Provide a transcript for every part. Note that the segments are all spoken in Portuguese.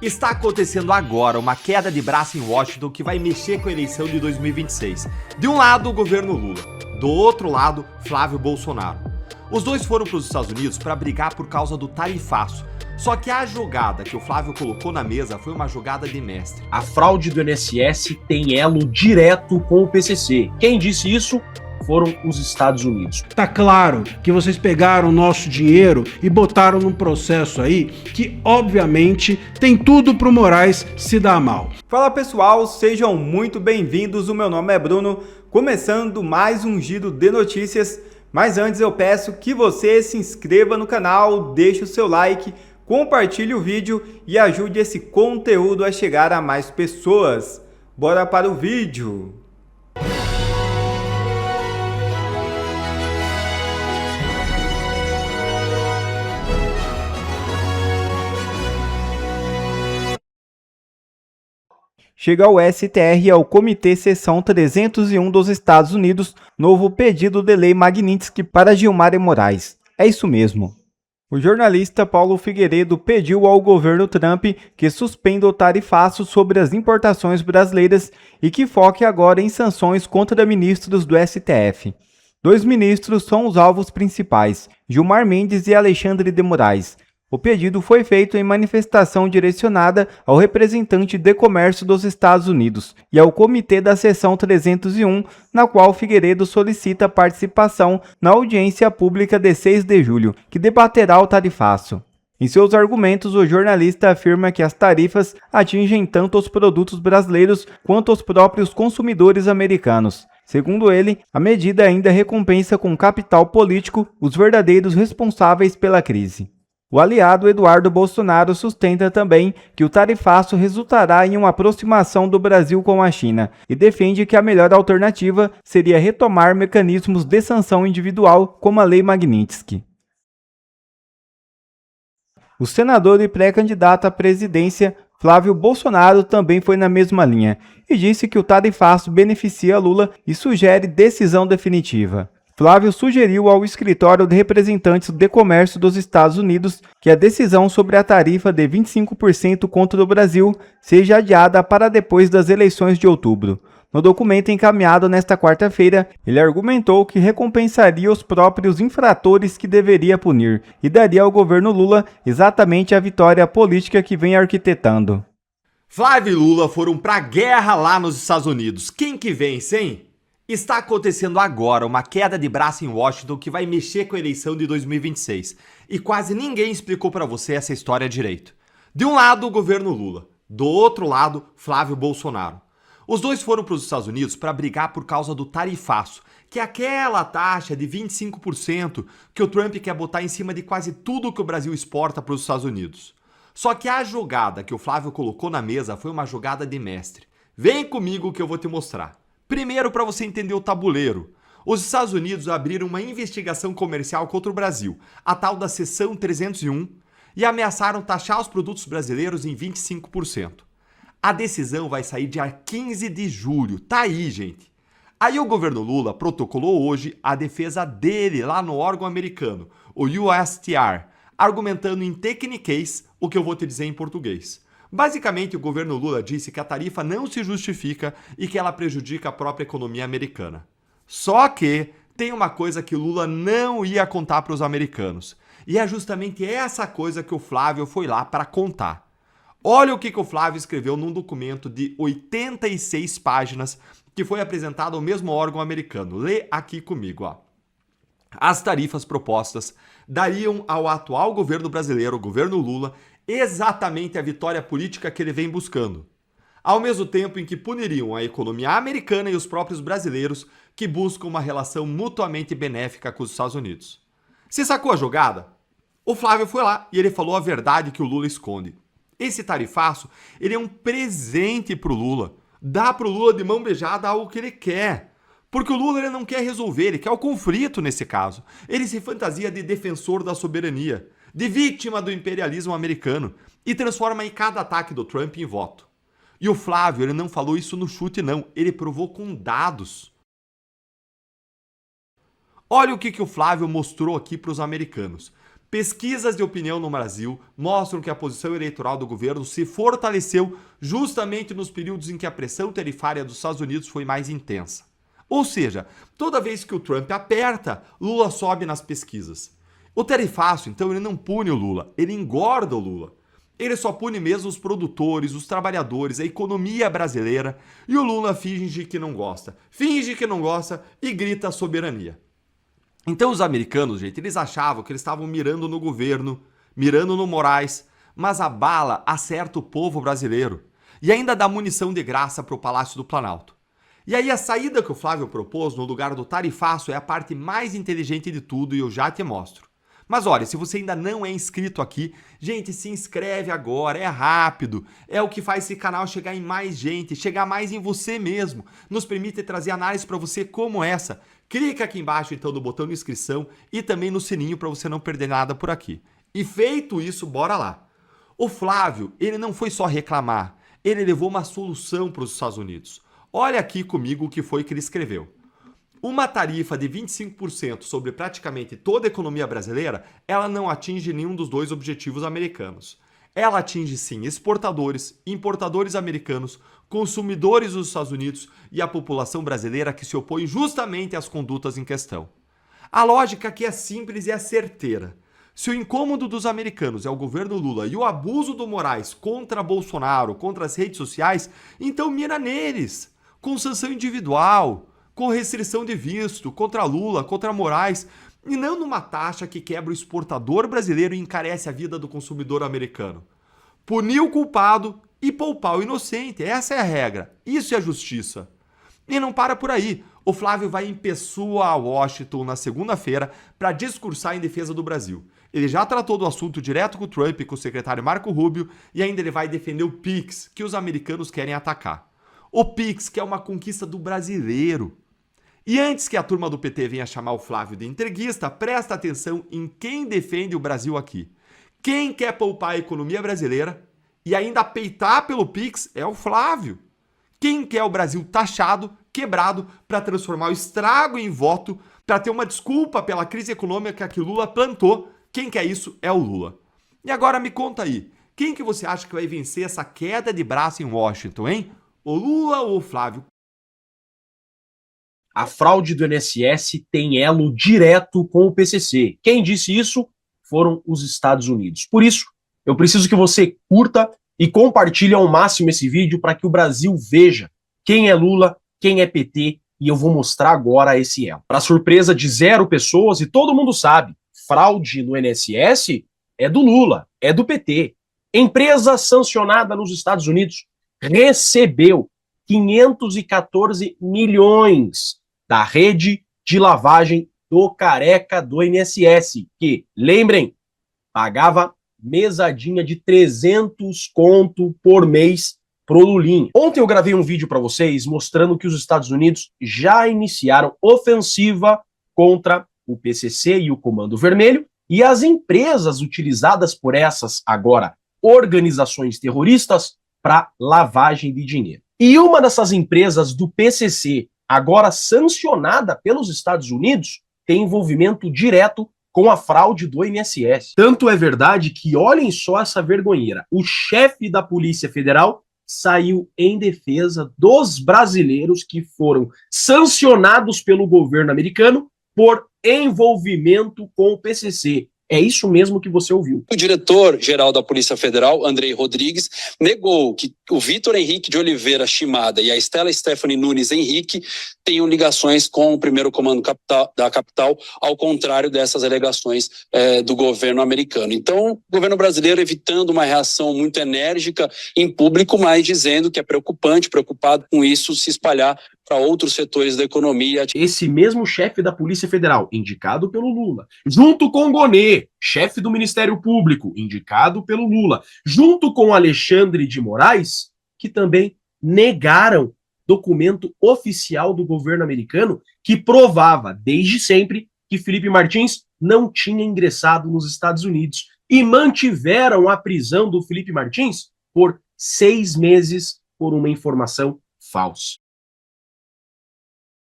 Está acontecendo agora uma queda de braço em Washington que vai mexer com a eleição de 2026. De um lado, o governo Lula, do outro lado, Flávio Bolsonaro. Os dois foram para os Estados Unidos para brigar por causa do tarifaço. Só que a jogada que o Flávio colocou na mesa foi uma jogada de mestre. A fraude do INSS tem elo direto com o PCC. Quem disse isso? Foram os Estados Unidos. Tá claro que vocês pegaram o nosso dinheiro e botaram num processo aí que, obviamente, tem tudo pro Moraes se dar mal. Fala pessoal, sejam muito bem-vindos, o meu nome é Bruno, começando mais um giro de notícias, mas antes eu peço que você se inscreva no canal, deixe o seu like, compartilhe o vídeo e ajude esse conteúdo a chegar a mais pessoas. Bora para o vídeo! Chega ao STR, ao Comitê Seção 301 dos Estados Unidos, novo pedido de lei Magnitsky para Gilmar Moraes. É isso mesmo. O jornalista Paulo Figueiredo pediu ao governo Trump que suspenda o tarifaço sobre as importações brasileiras e que foque agora em sanções contra ministros do STF. Dois ministros são os alvos principais, Gilmar Mendes e Alexandre de Moraes. O pedido foi feito em manifestação direcionada ao representante de comércio dos Estados Unidos e ao comitê da seção 301, na qual Figueiredo solicita participação na audiência pública de 6 de julho, que debaterá o tarifaço. Em seus argumentos, o jornalista afirma que as tarifas atingem tanto os produtos brasileiros quanto os próprios consumidores americanos. Segundo ele, a medida ainda recompensa com capital político os verdadeiros responsáveis pela crise. O aliado Eduardo Bolsonaro sustenta também que o tarifaço resultará em uma aproximação do Brasil com a China e defende que a melhor alternativa seria retomar mecanismos de sanção individual como a Lei Magnitsky. O senador e pré-candidato à presidência, Flávio Bolsonaro, também foi na mesma linha e disse que o tarifaço beneficia Lula e sugere decisão definitiva. Flávio sugeriu ao Escritório de Representantes de Comércio dos Estados Unidos que a decisão sobre a tarifa de 25% contra o Brasil seja adiada para depois das eleições de outubro. No documento encaminhado nesta quarta-feira, ele argumentou que recompensaria os próprios infratores que deveria punir e daria ao governo Lula exatamente a vitória política que vem arquitetando. Flávio e Lula foram pra guerra lá nos Estados Unidos. Quem que vence, hein? Está acontecendo agora uma queda de braço em Washington que vai mexer com a eleição de 2026. E quase ninguém explicou para você essa história direito. De um lado, o governo Lula. Do outro lado, Flávio Bolsonaro. Os dois foram para os Estados Unidos para brigar por causa do tarifaço, que é aquela taxa de 25% que o Trump quer botar em cima de quase tudo que o Brasil exporta para os Estados Unidos. Só que a jogada que o Flávio colocou na mesa foi uma jogada de mestre. Vem comigo que eu vou te mostrar. Primeiro, para você entender o tabuleiro, os Estados Unidos abriram uma investigação comercial contra o Brasil, a tal da Seção 301, e ameaçaram taxar os produtos brasileiros em 25%. A decisão vai sair dia 15 de julho, tá aí, gente. Aí o governo Lula protocolou hoje a defesa dele lá no órgão americano, o USTR, argumentando em tecniquez o que eu vou te dizer em português. Basicamente, o governo Lula disse que a tarifa não se justifica e que ela prejudica a própria economia americana. Só que tem uma coisa que Lula não ia contar para os americanos. E é justamente essa coisa que o Flávio foi lá para contar. Olha o que o Flávio escreveu num documento de 86 páginas que foi apresentado ao mesmo órgão americano. Lê aqui comigo, ó. As tarifas propostas dariam ao atual governo brasileiro, o governo Lula, exatamente a vitória política que ele vem buscando, ao mesmo tempo em que puniriam a economia americana e os próprios brasileiros que buscam uma relação mutuamente benéfica com os Estados Unidos. Se sacou a jogada? O Flávio foi lá e ele falou a verdade que o Lula esconde. Esse tarifaço, ele é um presente pro Lula. Dá pro Lula de mão beijada algo que ele quer. Porque o Lula ele não quer resolver, ele quer o conflito nesse caso. Ele se fantasia de defensor da soberania, de vítima do imperialismo americano e transforma em cada ataque do Trump em voto. E o Flávio, ele não falou isso no chute não, ele provou com dados. Olha o que o Flávio mostrou aqui para os americanos. Pesquisas de opinião no Brasil mostram que a posição eleitoral do governo se fortaleceu justamente nos períodos em que a pressão tarifária dos Estados Unidos foi mais intensa. Ou seja, toda vez que o Trump aperta, Lula sobe nas pesquisas. O tarifaço, então, ele não pune o Lula, ele engorda o Lula. Ele só pune mesmo os produtores, os trabalhadores, a economia brasileira, e o Lula finge que não gosta e grita soberania. Então os americanos, gente, eles achavam que eles estavam mirando no governo, mirando no Moraes, mas a bala acerta o povo brasileiro e ainda dá munição de graça para o Palácio do Planalto. E aí a saída que o Flávio propôs no lugar do tarifaço é a parte mais inteligente de tudo e eu já te mostro. Mas olha, se você ainda não é inscrito aqui, gente, se inscreve agora, é rápido, é o que faz esse canal chegar em mais gente, chegar mais em você mesmo, nos permite trazer análises para você como essa. Clica aqui embaixo então no botão de inscrição e também no sininho para você não perder nada por aqui. E feito isso, bora lá. O Flávio, ele não foi só reclamar, ele levou uma solução para os Estados Unidos. Olha aqui comigo o que foi que ele escreveu. Uma tarifa de 25% sobre praticamente toda a economia brasileira, ela não atinge nenhum dos dois objetivos americanos. Ela atinge sim exportadores, importadores americanos, consumidores dos Estados Unidos e a população brasileira que se opõe justamente às condutas em questão. A lógica aqui é simples e é certeira. Se o incômodo dos americanos é o governo Lula e o abuso do Moraes contra Bolsonaro, contra as redes sociais, então mira neles, com sanção individual, com restrição de visto, contra Lula, contra Moraes, e não numa taxa que quebra o exportador brasileiro e encarece a vida do consumidor americano. Punir o culpado e poupar o inocente, essa é a regra, isso é a justiça. E não para por aí, o Flávio vai em pessoa a Washington na segunda-feira para discursar em defesa do Brasil. Ele já tratou do assunto direto com o Trump e com o secretário Marco Rubio e ainda ele vai defender o PIX, que os americanos querem atacar. O PIX, que é uma conquista do brasileiro. E antes que a turma do PT venha chamar o Flávio de entreguista, presta atenção em quem defende o Brasil aqui. Quem quer poupar a economia brasileira e ainda peitar pelo PIX é o Flávio. Quem quer o Brasil taxado, quebrado, para transformar o estrago em voto, para ter uma desculpa pela crise econômica que Lula plantou, quem quer isso é o Lula. E agora me conta aí, quem que você acha que vai vencer essa queda de braço em Washington, hein? O Lula ou o Flávio? A fraude do INSS tem elo direto com o PCC. Quem disse isso foram os Estados Unidos. Por isso, eu preciso que você curta e compartilhe ao máximo esse vídeo para que o Brasil veja quem é Lula, quem é PT, e eu vou mostrar agora esse elo. Para surpresa de 0 pessoas, e todo mundo sabe, fraude no INSS é do Lula, é do PT. Empresa sancionada nos Estados Unidos recebeu 514 milhões da rede de lavagem do careca do INSS, que, lembrem, pagava mesadinha de 300 conto por mês pro Lulinha. Ontem eu gravei um vídeo para vocês mostrando que os Estados Unidos já iniciaram ofensiva contra o PCC e o Comando Vermelho e as empresas utilizadas por essas, agora, organizações terroristas para lavagem de dinheiro. E uma dessas empresas do PCC, agora sancionada pelos Estados Unidos, tem envolvimento direto com a fraude do INSS. Tanto é verdade que, olhem só essa vergonheira, o chefe da Polícia Federal saiu em defesa dos brasileiros que foram sancionados pelo governo americano por envolvimento com o PCC. É isso mesmo que você ouviu. O diretor-geral da Polícia Federal, Andrei Rodrigues, negou que o Vitor Henrique de Oliveira Shimada e a Estela Stephanie Nunes Henrique tenham ligações com o primeiro comando da capital, ao contrário dessas alegações do governo americano. Então, o governo brasileiro evitando uma reação muito enérgica em público, mas dizendo que é preocupado com isso se espalhar para outros setores da economia. Esse mesmo chefe da Polícia Federal, indicado pelo Lula, junto com Gonê, chefe do Ministério Público, indicado pelo Lula, junto com Alexandre de Moraes, que também negaram documento oficial do governo americano que provava, desde sempre, que Felipe Martins não tinha ingressado nos Estados Unidos e mantiveram a prisão do Felipe Martins por 6 meses por uma informação falsa.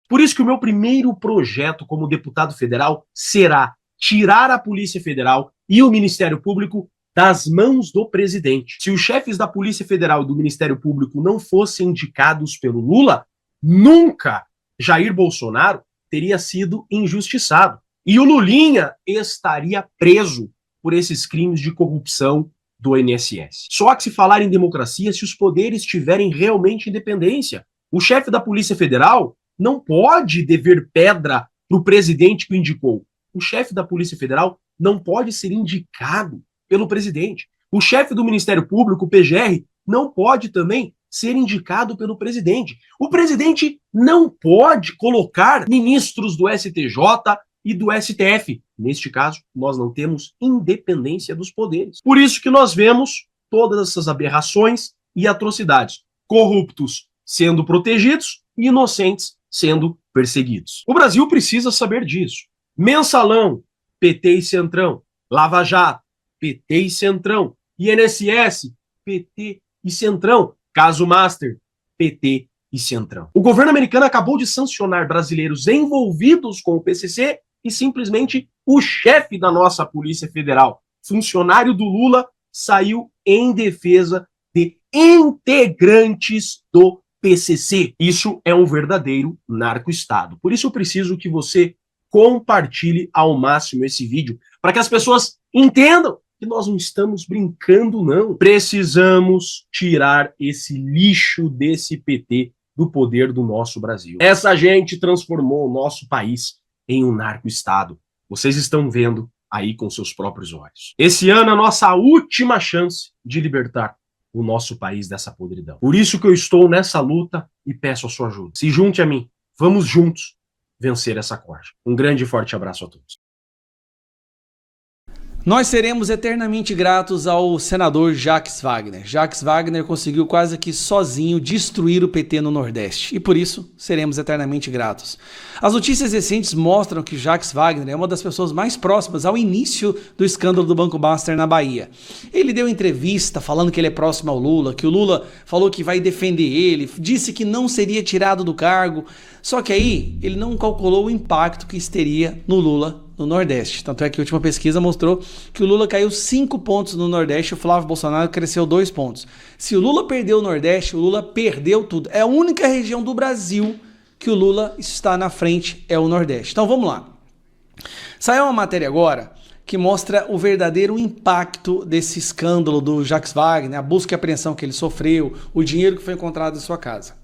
Por isso que o meu primeiro projeto como deputado federal será tirar a Polícia Federal e o Ministério Público das mãos do presidente. Se os chefes da Polícia Federal e do Ministério Público não fossem indicados pelo Lula, nunca Jair Bolsonaro teria sido injustiçado. E o Lulinha estaria preso por esses crimes de corrupção do INSS. Só que se falar em democracia se os poderes tiverem realmente independência. O chefe da Polícia Federal não pode dever pedra para o presidente que o indicou. O chefe da Polícia Federal não pode ser indicado pelo presidente. O chefe do Ministério Público, o PGR, não pode também ser indicado pelo presidente. O presidente não pode colocar ministros do STJ e do STF. Neste caso, nós não temos independência dos poderes. Por isso que nós vemos todas essas aberrações e atrocidades. Corruptos sendo protegidos e inocentes sendo perseguidos. O Brasil precisa saber disso. Mensalão, PT e Centrão. Lava Jato, PT e Centrão. INSS, PT e Centrão. Caso Master, PT e Centrão. O governo americano acabou de sancionar brasileiros envolvidos com o PCC e simplesmente o chefe da nossa Polícia Federal, funcionário do Lula, saiu em defesa de integrantes do PCC. Isso é um verdadeiro narco-estado. Por isso eu preciso que você compartilhe ao máximo esse vídeo, para que as pessoas entendam que nós não estamos brincando, não. Precisamos tirar esse lixo desse PT do poder do nosso Brasil. Essa gente transformou o nosso país em um narco-estado. Vocês estão vendo aí com seus próprios olhos. Esse ano é a nossa última chance de libertar o nosso país dessa podridão. Por isso que eu estou nessa luta e peço a sua ajuda. Se junte a mim. Vamos juntos vencer essa corja. Um grande e forte abraço a todos. Nós seremos eternamente gratos ao senador Jacques Wagner. Jacques Wagner conseguiu quase que sozinho destruir o PT no Nordeste e por isso seremos eternamente gratos. As notícias recentes mostram que Jacques Wagner é uma das pessoas mais próximas ao início do escândalo do Banco Master na Bahia. Ele deu entrevista falando que ele é próximo ao Lula, que o Lula falou que vai defender ele, disse que não seria tirado do cargo, só que aí ele não calculou o impacto que isso teria no Lula no Nordeste. Tanto é que a última pesquisa mostrou que o Lula caiu 5 pontos no Nordeste e o Flávio Bolsonaro cresceu 2 pontos. Se o Lula perdeu o Nordeste, o Lula perdeu tudo. É a única região do Brasil que o Lula está na frente, é o Nordeste. Então vamos lá. Saiu uma matéria agora que mostra o verdadeiro impacto desse escândalo do Jacques Wagner, a busca e apreensão que ele sofreu, o dinheiro que foi encontrado em sua casa.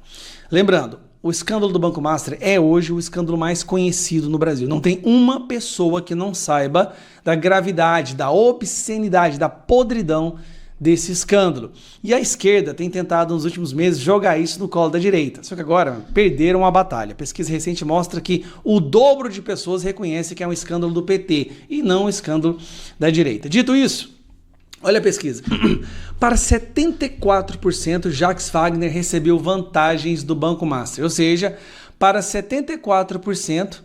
Lembrando, o escândalo do Banco Master é hoje o escândalo mais conhecido no Brasil. Não tem uma pessoa que não saiba da gravidade, da obscenidade, da podridão desse escândalo. E a esquerda tem tentado nos últimos meses jogar isso no colo da direita. Só que agora perderam a batalha. A pesquisa recente mostra que o dobro de pessoas reconhece que é um escândalo do PT e não um escândalo da direita. Dito isso, olha a pesquisa. Para 74%, Jacques Wagner recebeu vantagens do Banco Master. Ou seja, para 74%,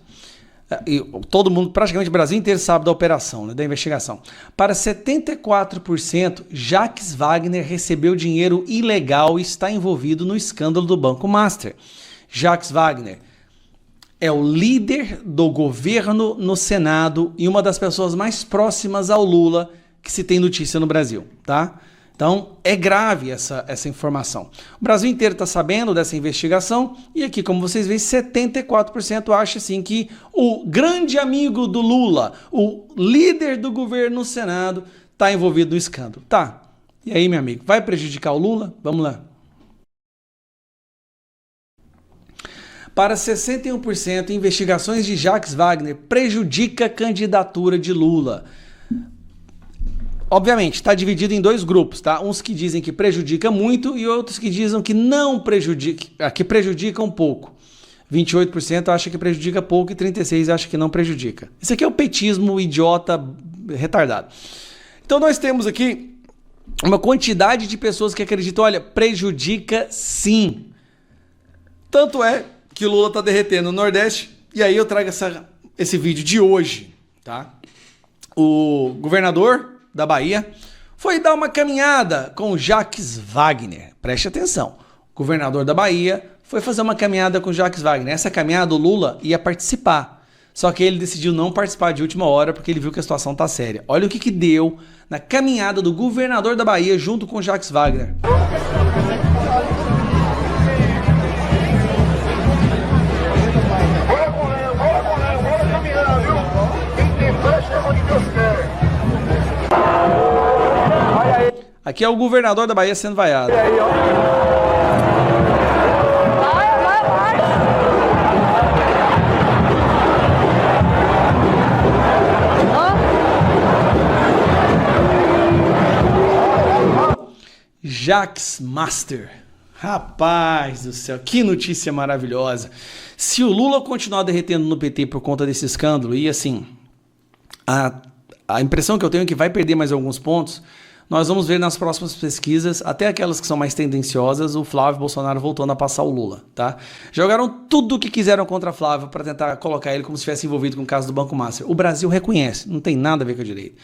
e todo mundo, praticamente o Brasil inteiro sabe da operação, né, da investigação. Para 74%, Jacques Wagner recebeu dinheiro ilegal e está envolvido no escândalo do Banco Master. Jacques Wagner é o líder do governo no Senado e uma das pessoas mais próximas ao Lula que se tem notícia no Brasil, tá? Então, é grave essa informação. O Brasil inteiro está sabendo dessa investigação e aqui, como vocês veem, 74% acha assim que o grande amigo do Lula, o líder do governo no Senado, está envolvido no escândalo. Tá, e aí, meu amigo, vai prejudicar o Lula? Vamos lá. Para 61%, investigações de Jacques Wagner prejudica a candidatura de Lula. Obviamente, está dividido em 2 grupos, tá? Uns que dizem que prejudica muito e outros que dizem que não prejudica, que prejudica um pouco. 28% acha que prejudica pouco e 36% acha que não prejudica. Isso aqui é o petismo idiota retardado. Então nós temos aqui uma quantidade de pessoas que acreditam, olha, prejudica sim. Tanto é que o Lula está derretendo no Nordeste e aí eu trago esse vídeo de hoje, tá? O governador da Bahia foi dar uma caminhada com Jacques Wagner. Preste atenção. O governador da Bahia foi fazer uma caminhada com Jacques Wagner. Essa caminhada o Lula ia participar. Só que ele decidiu não participar de última hora porque ele viu que a situação tá séria. Olha o que deu na caminhada do governador da Bahia junto com Jacques Wagner. Aqui é o governador da Bahia sendo vaiado. Jacques Master. Rapaz do céu, que notícia maravilhosa. Se o Lula continuar derretendo no PT por conta desse escândalo, e assim, a impressão que eu tenho é que vai perder mais alguns pontos, nós vamos ver nas próximas pesquisas, até aquelas que são mais tendenciosas, o Flávio Bolsonaro voltando a passar o Lula, tá? Jogaram tudo o que quiseram contra Flávio para tentar colocar ele como se estivesse envolvido com o caso do Banco Master. O Brasil reconhece, não tem nada a ver com a direita.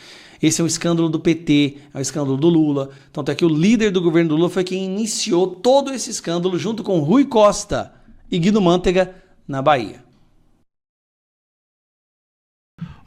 Esse é um escândalo do PT, é um escândalo do Lula. Tanto é que o líder do governo do Lula foi quem iniciou todo esse escândalo junto com Rui Costa e Guido Mantega na Bahia.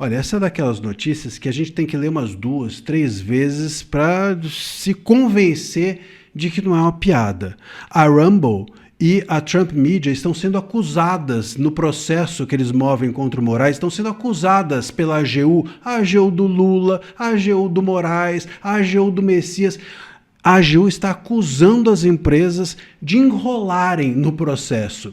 Olha, essa é daquelas notícias que a gente tem que ler umas 2, 3 vezes para se convencer de que não é uma piada. A Rumble e a Trump Media estão sendo acusadas no processo que eles movem contra o Moraes, estão sendo acusadas pela AGU, a AGU do Lula, a AGU do Moraes, a AGU do Messias. A AGU está acusando as empresas de enrolarem no processo.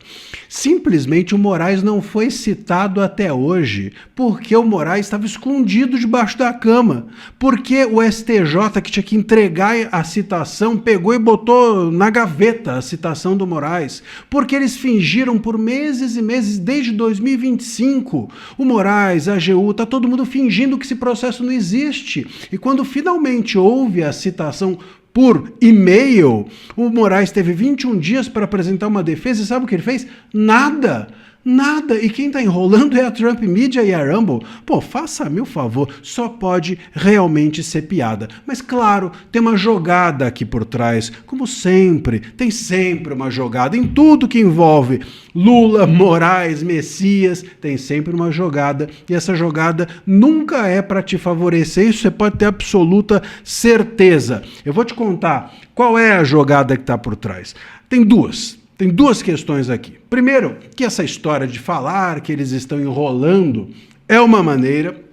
Simplesmente o Moraes não foi citado até hoje porque o Moraes estava escondido debaixo da cama. Porque o STJ, que tinha que entregar a citação, pegou e botou na gaveta a citação do Moraes. Porque eles fingiram por meses e meses, desde 2025, o Moraes, a AGU, está todo mundo fingindo que esse processo não existe. E quando finalmente houve a citação por e-mail, o Moraes teve 21 dias para apresentar uma defesa e sabe o que ele fez? Nada! Nada. E quem está enrolando é a Trump Media e a Rumble. Pô, faça-me o favor, só pode realmente ser piada. Mas claro, tem uma jogada aqui por trás. Como sempre, tem sempre uma jogada. Em tudo que envolve Lula, Moraes, Messias, tem sempre uma jogada. E essa jogada nunca é para te favorecer. Isso você pode ter absoluta certeza. Eu vou te contar qual é a jogada que está por trás. Tem duas questões aqui. Primeiro, que essa história de falar que eles estão enrolando é uma maneira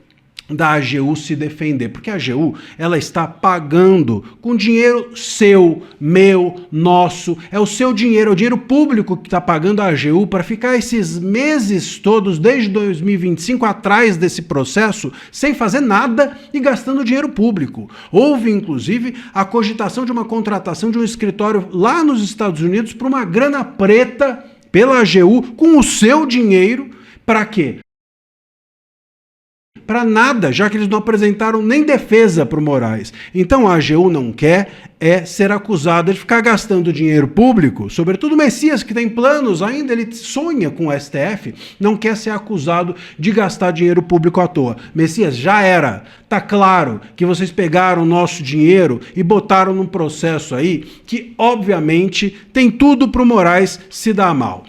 da AGU se defender, porque a AGU, ela está pagando com dinheiro seu, meu, nosso, é o seu dinheiro, é o dinheiro público que está pagando a AGU para ficar esses meses todos, desde 2025, atrás desse processo, sem fazer nada e gastando dinheiro público. Houve, inclusive, a cogitação de uma contratação de um escritório lá nos Estados Unidos por uma grana preta pela AGU, com o seu dinheiro, para quê? Para nada, já que eles não apresentaram nem defesa para o Moraes. Então a AGU não quer ser acusada de ficar gastando dinheiro público, sobretudo o Messias, que tem planos ainda, ele sonha com o STF, não quer ser acusado de gastar dinheiro público à toa. Messias, já era. Tá claro que vocês pegaram o nosso dinheiro e botaram num processo aí que, obviamente, tem tudo para o Moraes se dar mal.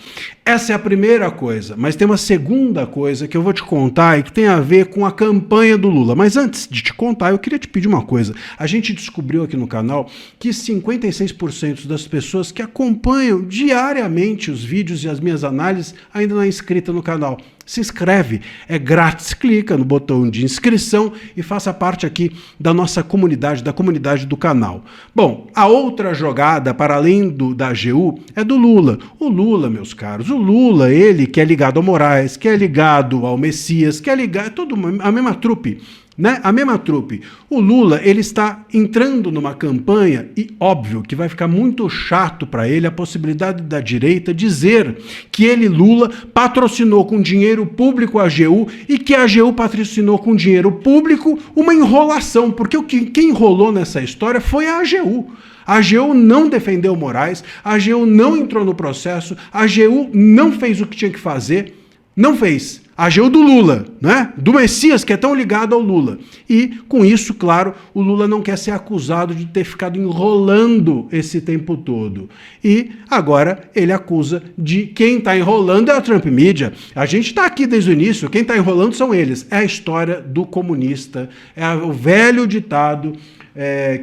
Essa é a primeira coisa, mas tem uma segunda coisa que eu vou te contar e que tem a ver com a campanha do Lula. Mas antes de te contar, eu queria te pedir uma coisa. A gente descobriu aqui no canal que 56% das pessoas que acompanham diariamente os vídeos e as minhas análises ainda não é inscrita no canal. Se inscreve, é grátis, clica no botão de inscrição e faça parte aqui da nossa comunidade, da comunidade do canal. Bom, a outra jogada, para além da AGU, é do Lula. O Lula, meus caros, o Lula, ele que é ligado ao Moraes, que é ligado ao Messias, que é ligado, é tudo a mesma trupe. Né? A mesma trupe. O Lula, ele está entrando numa campanha e óbvio que vai ficar muito chato para ele a possibilidade da direita dizer que ele, Lula, patrocinou com dinheiro público a AGU e que a AGU patrocinou com dinheiro público uma enrolação, porque quem enrolou nessa história foi a AGU. A AGU não defendeu o Moraes, a AGU não entrou no processo, a AGU não fez o que tinha que fazer, não fez. AGU do Lula, né? Do Messias, que é tão ligado ao Lula. E, com isso, claro, o Lula não quer ser acusado de ter ficado enrolando esse tempo todo. E agora ele acusa de quem está enrolando é a Trump Media. A gente está aqui desde o início, quem está enrolando são eles. É a história do comunista, é o velho ditado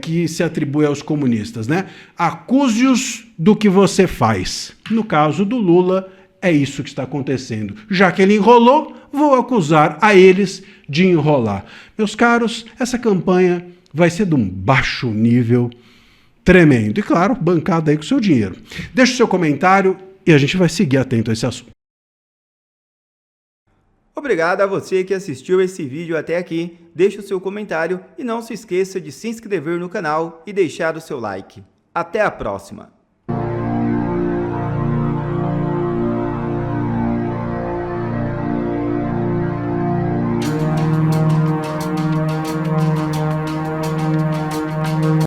que se atribui aos comunistas, né? Acuse-os do que você faz. No caso do Lula, é isso que está acontecendo. Já que ele enrolou, vou acusar a eles de enrolar. Meus caros, essa campanha vai ser de um baixo nível tremendo. E claro, bancada aí com o seu dinheiro. Deixe o seu comentário e a gente vai seguir atento a esse assunto. Obrigado a você que assistiu esse vídeo até aqui. Deixe o seu comentário e não se esqueça de se inscrever no canal e deixar o seu like. Até a próxima!